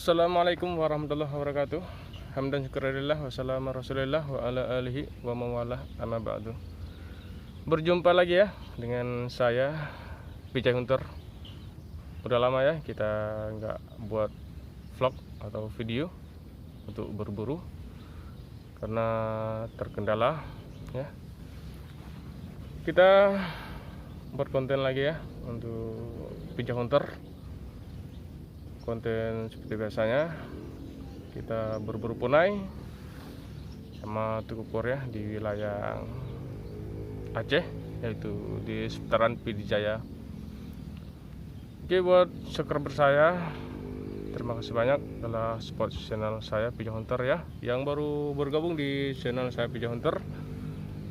Assalamualaikum warahmatullahi wabarakatuh. Hamdan syukurillah wassalamu rasulillah wa ala alihi wa mawalah amma ba'du. Berjumpa lagi ya dengan saya Vijay Hunter. Udah lama ya kita nggak buat vlog atau video untuk berburu karena terkendala ya. Kita buat konten lagi ya untuk Vijay Hunter. Konten seperti biasanya kita berburu punai sama tukupur ya di wilayah Aceh, yaitu di seputaran Pidijaya. Oke, buat subscriber saya, terima kasih banyak telah support channel saya Vijay Hunter ya. Yang baru bergabung di channel saya Vijay Hunter,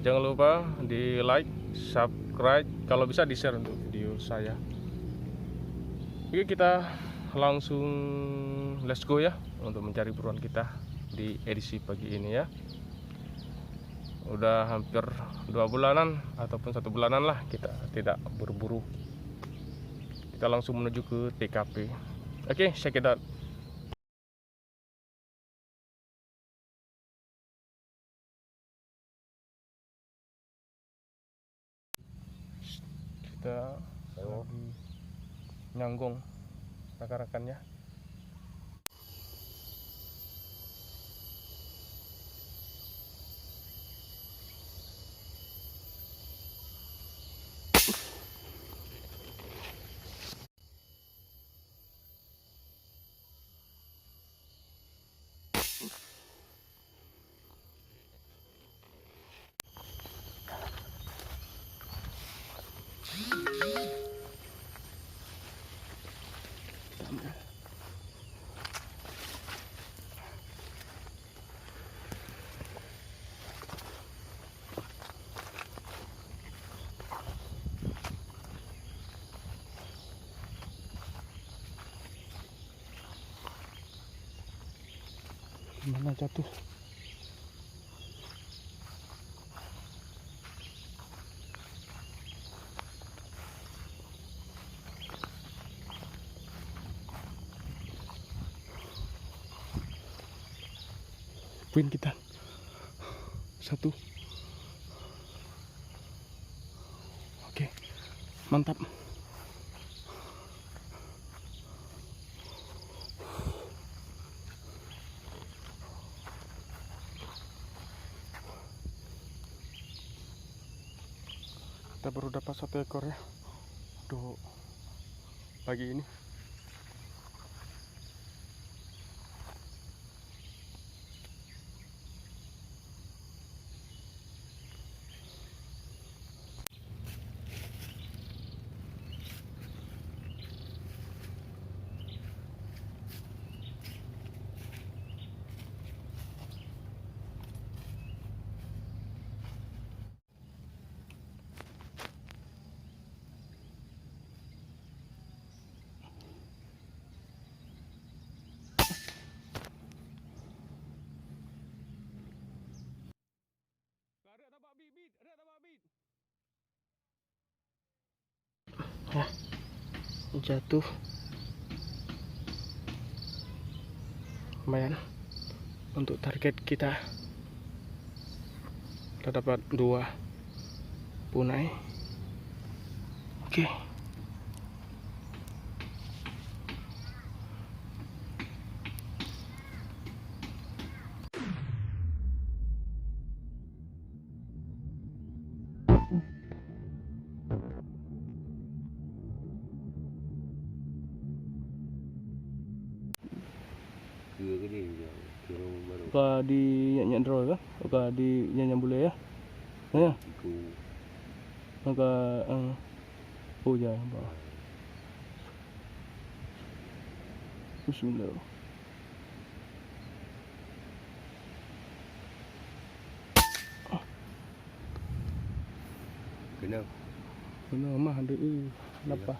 jangan lupa di like, subscribe, kalau bisa di share untuk video saya. Oke, kita langsung let's go ya untuk mencari buruan kita di edisi pagi ini ya. Udah hampir 2 bulanan ataupun 1 bulanan lah kita tidak berburu. Kita langsung menuju ke TKP. Oke, check it out. Kita lagi nyanggong rekan-rekannya. Mana jatuh? Poin kita satu. Oke, mantap. Kita baru dapat 1 ekor ya untuk pagi ini. Ya, jatuh lumayan untuk target kita. Kita dapat 2 punai. Oke. Buka di nyanyi draw kan? Buka di nyanyi boleh ya? Ya. Maka oh ya, Bismillah. Kena mah ada kenapa?